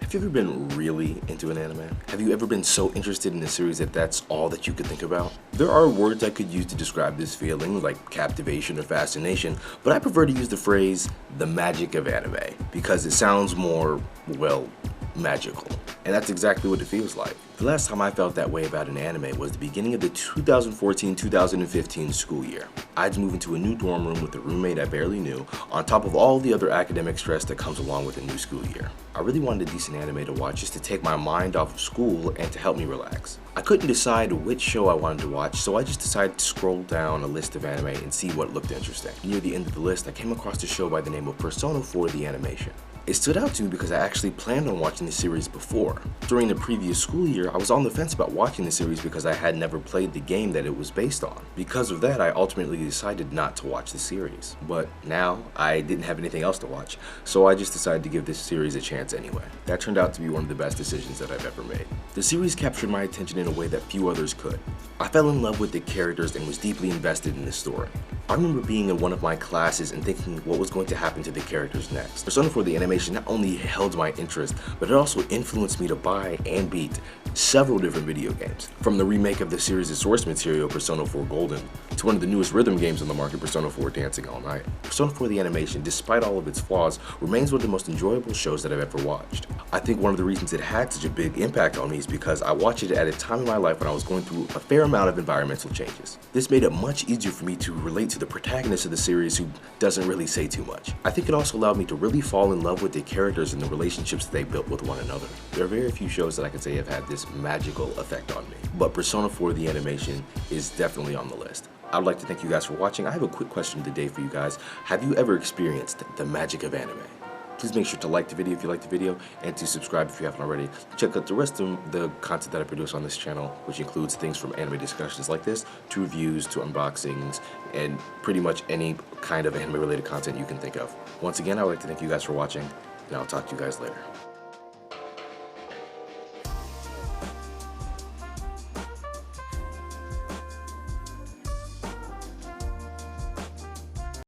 Have you ever been really into an anime? Have you ever been so interested in a series that that's all that you could think about? There are words I could use to describe this feeling, like captivation or fascination, but I prefer to use the phrase, the magic of anime, because it sounds more, well, magical. And that's exactly what it feels like. The last time I felt that way about an anime was the beginning of the 2014-2015 school year. I'd moved into a new dorm room with a roommate I barely knew, on top of all the other academic stress that comes along with a new school year. I really wanted a decent anime to watch just to take my mind off of school and to help me relax. I couldn't decide which show I wanted to watch, so I just decided to scroll down a list of anime and see what looked interesting. Near the end of the list, I came across a show by the name of Persona 4 the Animation. It stood out to me because I actually planned on watching the series before. During the previous school year, I was on the fence about watching the series because I had never played the game that it was based on. Because of that, I ultimately decided not to watch the series. But now, I didn't have anything else to watch, so I just decided to give this series a chance anyway. That turned out to be one of the best decisions that I've ever made. The series captured my attention in a way that few others could. I fell in love with the characters and was deeply invested in the story. I remember being in one of my classes and thinking what was going to happen to the characters next. Persona 4 the Animation not only held my interest, but it also influenced me to buy and beat several different video games. From the remake of the series' source material, Persona 4 Golden, to one of the newest rhythm games on the market, Persona 4 Dancing All Night. Persona 4 the Animation, despite all of its flaws, remains one of the most enjoyable shows that I've ever watched. I think one of the reasons it had such a big impact on me is because I watched it at a time in my life when I was going through a fair amount of environmental changes. This made it much easier for me to relate to the protagonist of the series who doesn't really say too much. I think it also allowed me to really fall in love with the characters and the relationships that they built with one another. There are very few shows that I can say have had this magical effect on me, but Persona 4 the Animation is definitely on the list. I would like to thank you guys for watching. I have a quick question of the day for you guys. Have you ever experienced the magic of anime? Please make sure to like the video if you liked the video and to subscribe if you haven't already. Check out the rest of the content that I produce on this channel, which includes things from anime discussions like this, to reviews, to unboxings, and pretty much any kind of anime related content you can think of. Once again, I would like to thank you guys for watching, and I'll talk to you guys later.